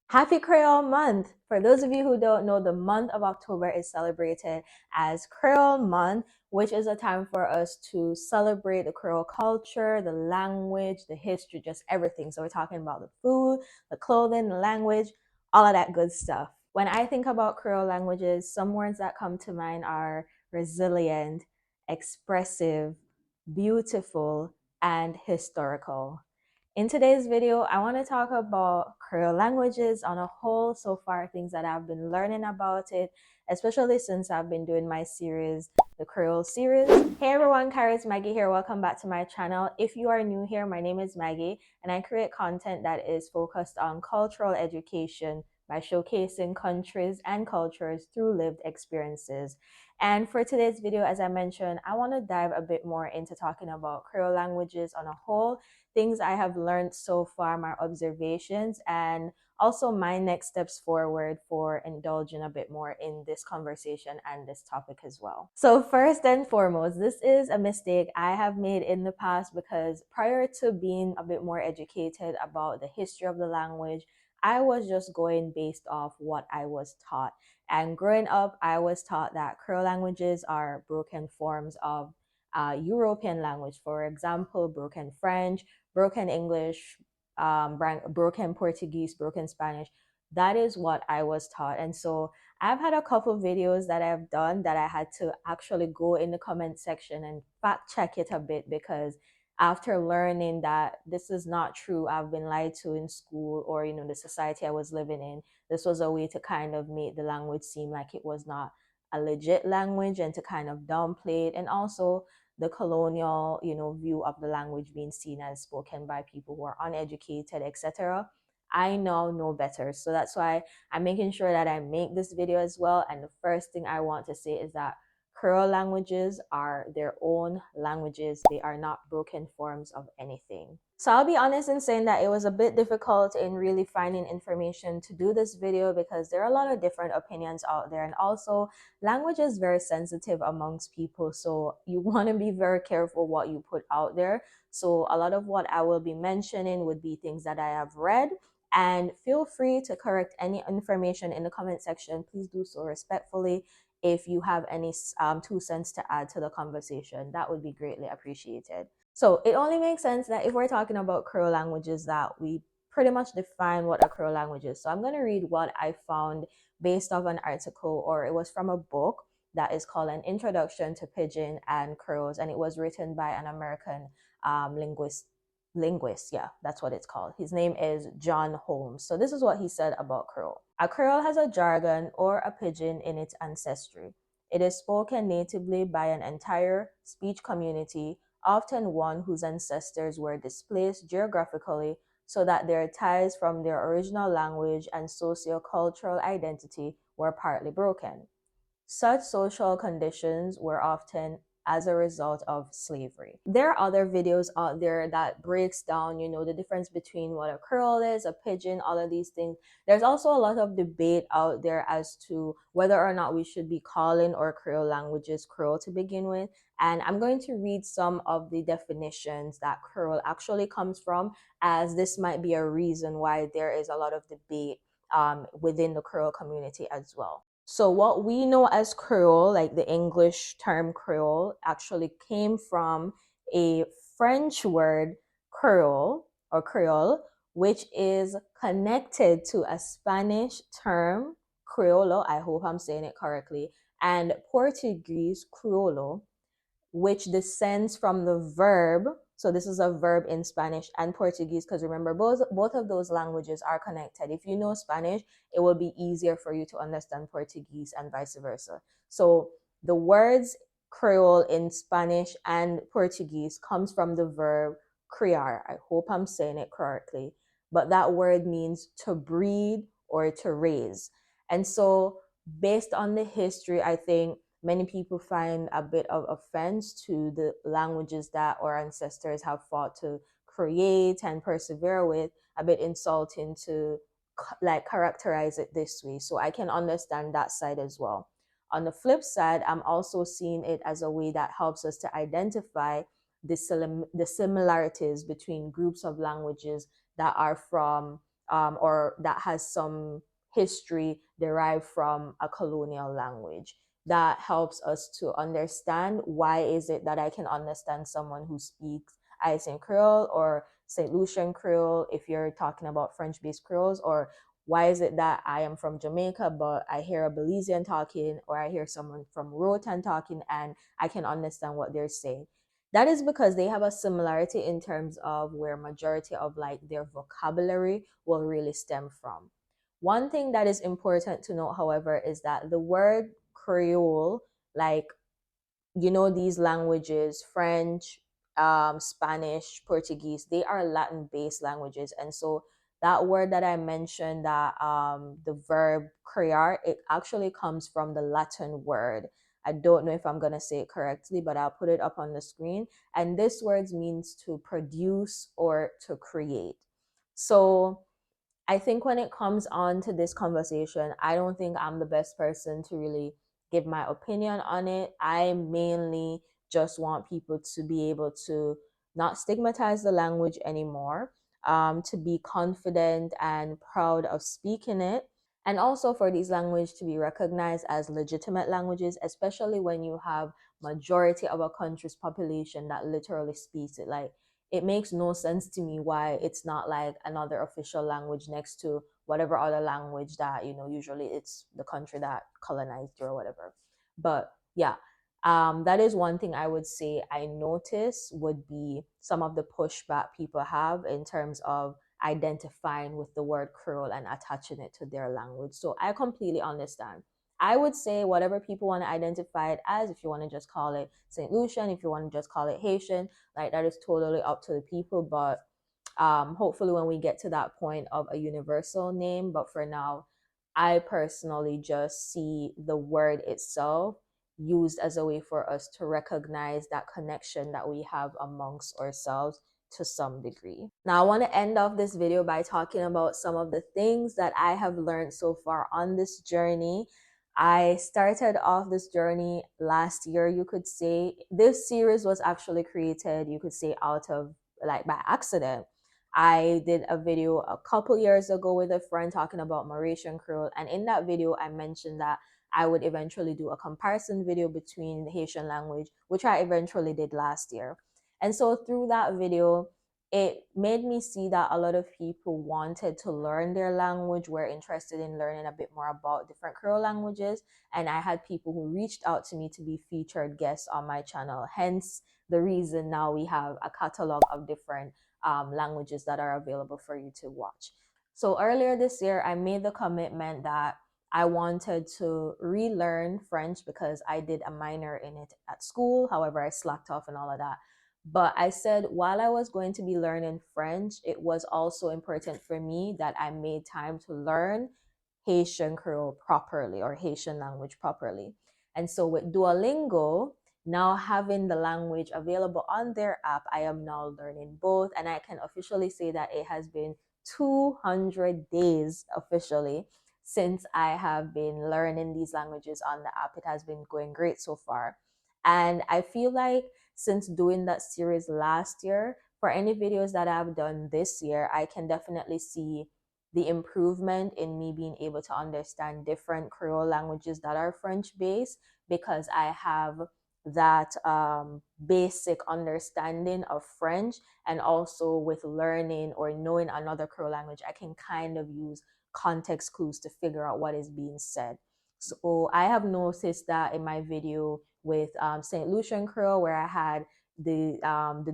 Happy Creole Month! For those of you who don't know, the month of October is celebrated as Creole Month, which is a time for us to celebrate the Creole culture, the language, the history, just everything. So we're talking about the food, the clothing, the language, all of that good stuff. When I think about Creole languages, some words that come to mind are resilient, expressive, beautiful, and historical. In today's video, I want to talk about Creole languages on a whole, so far things that I've been learning about it, especially since I've been doing my series, the Creole series. Hey everyone, CharisMaggie here. Welcome back to my channel. If you are new here, my name is Maggie and I create content that is focused on cultural education by showcasing countries and cultures through lived experiences. And for today's video, as I mentioned, I want to dive a bit more into talking about Creole languages on a whole, things I have learned so far, my observations, and also my next steps forward for indulging a bit more in this conversation and this topic as well. So first and foremost, this is a mistake I have made in the past because prior to being a bit more educated about the history of the language, I was just going based off what I was taught. And growing up, I was taught that Creole languages are broken forms of European language. For example, broken French, broken English, broken Portuguese, broken Spanish. That is what I was taught. And so I've had a couple videos that I've done that I had to actually go in the comment section and fact check it a bit, because after learning that this is not true, I've been lied to in school, or the society I was living in, this was a way to kind of make the language seem like it was not a legit language and to kind of downplay it, and also the colonial view of the language being seen as spoken by people who are uneducated, etc. I now know better, so that's why I'm making sure that I make this video as well. And the first thing I want to say is that Creole languages are their own languages. They are not broken forms of anything. So I'll be honest in saying that it was a bit difficult in really finding information to do this video, because there are a lot of different opinions out there, and also language is very sensitive amongst people, so you want to be very careful what you put out there. So a lot of what I will be mentioning would be things that I have read, and feel free to correct any information in the comment section. Please do so respectfully. If you have any 2 cents to add to the conversation, that would be greatly appreciated. So it only makes sense that if we're talking about Creole languages, that we pretty much define what a Creole language is. So I'm going to read what I found based off an article, or it was from a book that is called An Introduction to Pidgin and Creoles, and it was written by an American linguist. Yeah, that's what it's called. His name is John Holmes. So this is what he said about Creole. A Creole has a jargon or a pidgin in its ancestry. It is spoken natively by an entire speech community, often one whose ancestors were displaced geographically so that their ties from their original language and socio-cultural identity were partly broken. Such social conditions were often as a result of slavery. There are other videos out there that breaks down, the difference between what a Creole is, a pidgin, all of these things. There's also a lot of debate out there as to whether or not we should be calling our Creole languages Creole to begin with. And I'm going to read some of the definitions that Creole actually comes from, as this might be a reason why there is a lot of debate within the Creole community as well. So what we know as Creole, like the English term Creole, actually came from a French word Creole or Creole, which is connected to a Spanish term Criollo, I hope I'm saying it correctly, and Portuguese Criollo, which descends from the verb. So this is a verb in Spanish and Portuguese, because remember, both of those languages are connected. If you know Spanish, it will be easier for you to understand Portuguese and vice versa. So the words Creole in Spanish and Portuguese comes from the verb criar. I hope I'm saying it correctly. But that word means to breed or to raise. And so based on the history, I think many people find a bit of offense to the languages that our ancestors have fought to create and persevere with, a bit insulting to characterize it this way. So I can understand that side as well. On the flip side, I'm also seeing it as a way that helps us to identify the similarities between groups of languages that are from or that has some history derived from a colonial language. That helps us to understand why is it that I can understand someone who speaks Haitian Creole or St. Lucian Creole if you're talking about French-based Creoles, or why is it that I am from Jamaica but I hear a Belizean talking, or I hear someone from Rotan talking, and I can understand what they're saying. That is because they have a similarity in terms of where majority of like their vocabulary will really stem from. One thing that is important to note, however, is that the word Creole, like, these languages, French, Spanish, Portuguese, they are Latin based languages. And so that word that I mentioned, that the verb crear, it actually comes from the Latin word. I don't know if I'm going to say it correctly, but I'll put it up on the screen. And this word means to produce or to create. So I think when it comes on to this conversation, I don't think I'm the best person to really give my opinion on it. I mainly just want people to be able to not stigmatize the language anymore, to be confident and proud of speaking it, and also for these languages to be recognized as legitimate languages, especially when you have majority of a country's population that literally speaks it. Like, it makes no sense to me why it's not like another official language next to whatever other language that, usually it's the country that colonized you or whatever. But yeah, that is one thing I would say I notice would be some of the pushback people have in terms of identifying with the word Creole and attaching it to their language. So I completely understand. I would say whatever people want to identify it as, if you want to just call it St. Lucian, if you want to just call it Haitian, like, that is totally up to the people. But hopefully when we get to that point of a universal name. But for now, I personally just see the word itself used as a way for us to recognize that connection that we have amongst ourselves to some degree. Now, I want to end off this video by talking about some of the things that I have learned so far on this journey. I started off this journey last year, you could say. This series was actually created, you could say, out of like by accident. I did a video a couple years ago with a friend talking about Mauritian Creole, and in that video, I mentioned that I would eventually do a comparison video between the Haitian language, which I eventually did last year. And so through that video, it made me see that a lot of people wanted to learn their language, were interested in learning a bit more about different Creole languages. And I had people who reached out to me to be featured guests on my channel. Hence the reason now we have a catalog of different languages that are available for you to watch. So earlier this year, I made the commitment that I wanted to relearn French because I did a minor in it at school. However, I slacked off and all of that. But I said while I was going to be learning French, it was also important for me that I made time to learn Haitian Creole properly, or Haitian language properly. And so with Duolingo, now having the language available on their app, I am now learning both. And I can officially say that it has been 200 days officially since I have been learning these languages on the app. It has been going great so far. And I feel like since doing that series last year, for any videos that I've done this year, I can definitely see the improvement in me being able to understand different Creole languages that are French based, because I have that basic understanding of French. And also with learning or knowing another Creole language, I can kind of use context clues to figure out what is being said. So I have noticed that in my video with St. Lucian Creole, where I had the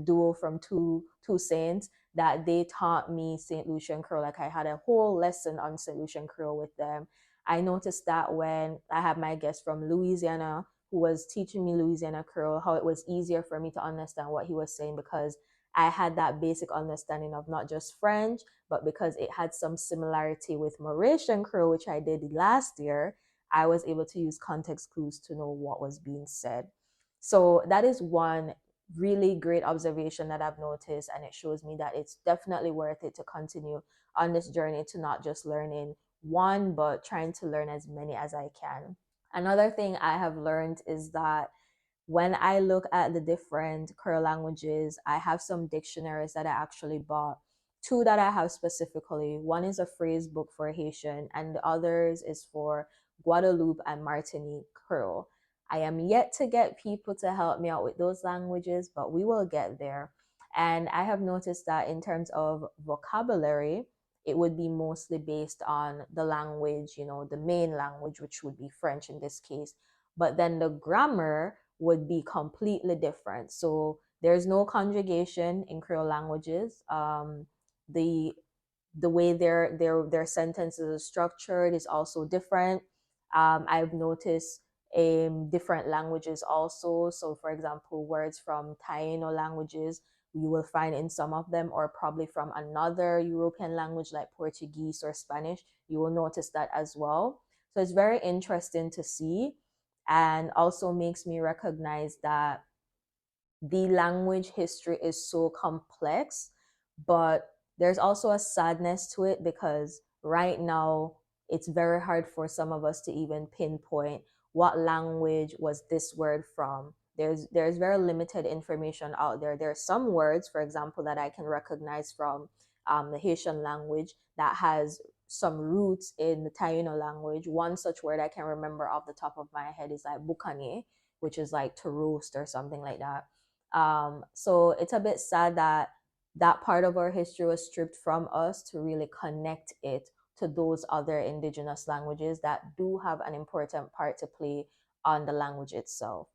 duo from two saints, that they taught me St. Lucian Creole. Like, I had a whole lesson on St. Lucian Creole with them. I noticed that when I had my guest from Louisiana who was teaching me Louisiana Creole, how it was easier for me to understand what he was saying, because I had that basic understanding of not just French, but because it had some similarity with Mauritian Creole, which I did last year, I was able to use context clues to know what was being said. So that is one really great observation that I've noticed, and it shows me that it's definitely worth it to continue on this journey to not just learning one, but trying to learn as many as I can. Another thing I have learned is that when I look at the different Creole languages, I have some dictionaries that I actually bought two that I have specifically. One is a phrase book for Haitian, and the others is for Guadeloupe and Martinique Creole. I am yet to get people to help me out with those languages, but we will get there. And I have noticed that in terms of vocabulary, it would be mostly based on the language, the main language, which would be French in this case. But then the grammar would be completely different. So there's no conjugation in Creole languages. The the way their sentences are structured is also different. I've noticed different languages also. So, for example, words from Taino languages you will find in some of them, or probably from another European language like Portuguese or Spanish. You will notice that as well. So it's very interesting to see, and also makes me recognize that the language history is so complex, but there's also a sadness to it because right now it's very hard for some of us to even pinpoint what language was this word from. There's very limited information out there. There are some words, for example, that I can recognize from the Haitian language that has some roots in the Taino language. One such word I can remember off the top of my head is like bukane, which is like to roast or something like that. So it's a bit sad that that part of our history was stripped from us to really connect it to those other indigenous languages that do have an important part to play on the language itself.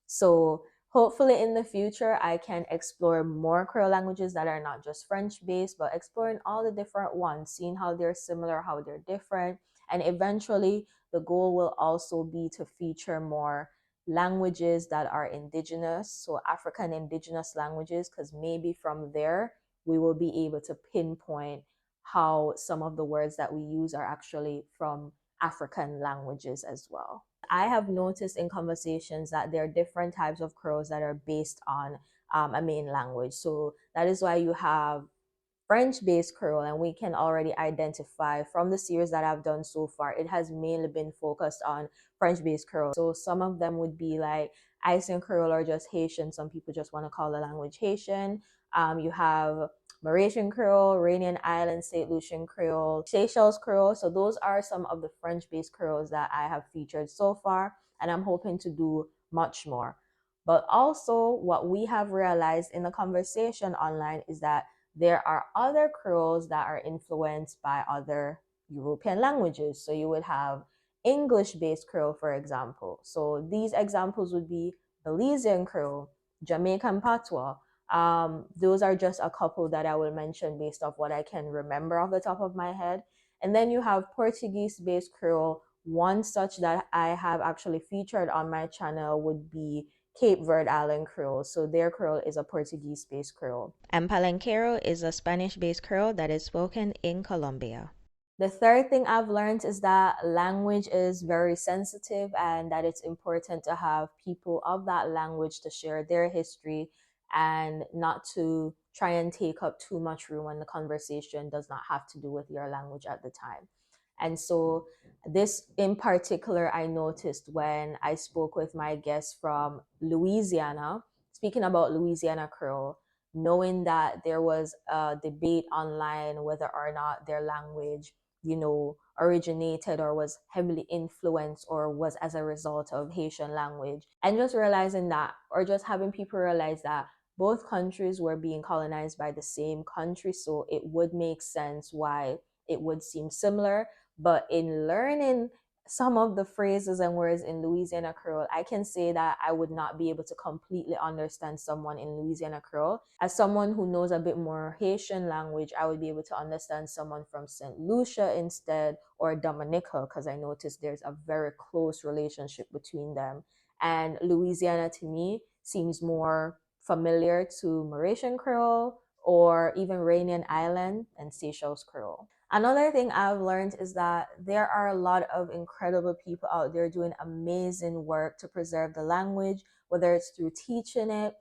So hopefully in the future, I can explore more Creole languages that are not just French based, but exploring all the different ones, seeing how they're similar, how they're different. And eventually, the goal will also be to feature more languages that are indigenous, so African indigenous languages, because maybe from there we will be able to pinpoint how some of the words that we use are actually from African languages as well. I have noticed in conversations that there are different types of Creoles that are based on a main language. So that is why you have French-based Creole, and we can already identify from the series that I've done so far, it has mainly been focused on French-based Creole. So some of them would be like Haitian Creole or just Haitian. Some people just want to call the language Haitian. You have Mauritian Creole, Réunion Island, St. Lucian Creole, Seychelles Creole. So those are some of the French-based Creoles that I have featured so far, and I'm hoping to do much more. But also, what we have realized in the conversation online is that there are other Creoles that are influenced by other European languages. So you would have English-based Creole, for example. So these examples would be Belizean Creole, Jamaican Patois. Those are just a couple that I will mention based off what I can remember off the top of my head. And then you have Portuguese-based Creole. One such that I have actually featured on my channel would be Cape Verde Island Creole. So their Creole is a Portuguese-based Creole. And Palenquero is a Spanish-based Creole that is spoken in Colombia. The third thing I've learned is that language is very sensitive and that it's important to have people of that language to share their history and not to try and take up too much room when the conversation does not have to do with your language at the time. And so this in particular, I noticed when I spoke with my guest from Louisiana, speaking about Louisiana Creole, knowing that there was a debate online whether or not their language, originated or was heavily influenced or was as a result of Haitian language. And just realizing that, or just having people realize that both countries were being colonized by the same country, so it would make sense why it would seem similar. But in learning some of the phrases and words in Louisiana Creole, I can say that I would not be able to completely understand someone in Louisiana Creole. As someone who knows a bit more Haitian language, I would be able to understand someone from St. Lucia instead, or Dominica, because I noticed there's a very close relationship between them. And Louisiana to me seems more familiar to Mauritian Creole or even Réunion Island and Seychelles Creole. Another thing I've learned is that there are a lot of incredible people out there doing amazing work to preserve the language, whether it's through teaching it,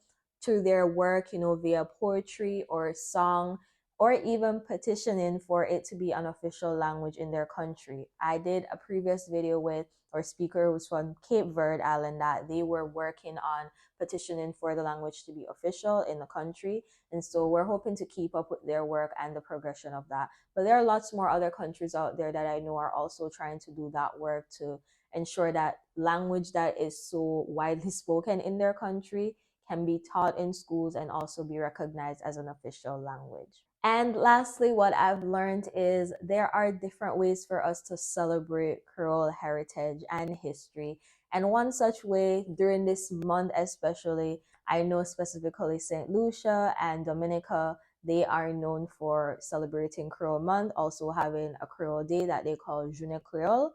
through their work, via poetry or song, or even petitioning for it to be an official language in their country. I did a previous video with our speaker who was from Cape Verde Island that they were working on petitioning for the language to be official in the country. And so we're hoping to keep up with their work and the progression of that. But there are lots more other countries out there that I know are also trying to do that work to ensure that language that is so widely spoken in their country can be taught in schools and also be recognized as an official language. And lastly, what I've learned is there are different ways for us to celebrate Creole heritage and history. And one such way during this month, especially, I know specifically St. Lucia and Dominica, they are known for celebrating Creole Month, also having a Creole Day that they call Journée Creole.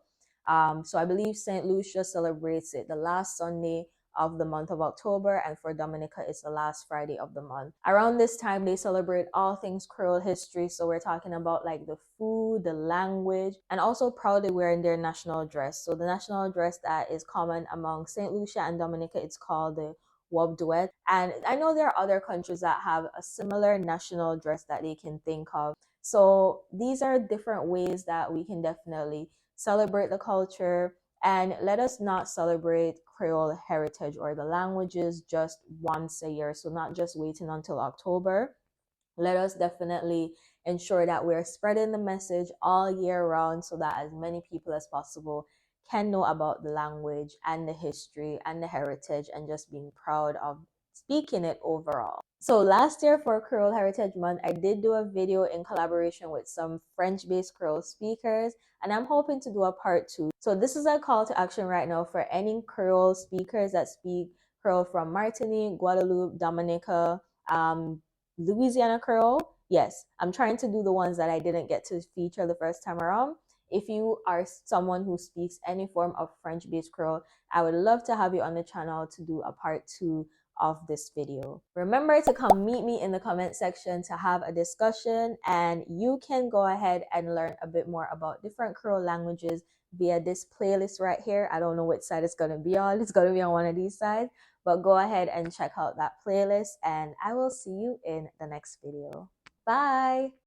So I believe St. Lucia celebrates it the last Sunday of the month of October, and for Dominica, it's the last Friday of the month. Around this time, they celebrate all things Creole history. So we're talking about like the food, the language, and also proudly wearing their national dress. So the national dress that is common among St. Lucia and Dominica, it's called the Wob Duet. And I know there are other countries that have a similar national dress that they can think of. So these are different ways that we can definitely celebrate the culture, and let us not celebrate Creole heritage or the languages just once a year. So not just waiting until October. Let us definitely ensure that we're spreading the message all year round so that as many people as possible can know about the language and the history and the heritage and just being proud of speaking it overall. So last year for Creole Heritage Month, I did do a video in collaboration with some French-based Creole speakers, and I'm hoping to do a part 2. So this is a call to action right now for any Creole speakers that speak Creole from Martinique, Guadeloupe, Dominica, Louisiana Creole. Yes, I'm trying to do the ones that I didn't get to feature the first time around. If you are someone who speaks any form of French-based Creole, I would love to have you on the channel to do a part 2 of this video. Remember to come meet me in the comment section to have a discussion, and you can go ahead and learn a bit more about different Creole languages via this playlist right here. I don't know which side it's going to be on. It's going to be on one of these sides, but go ahead and check out that playlist, and I will see you in the next video. Bye!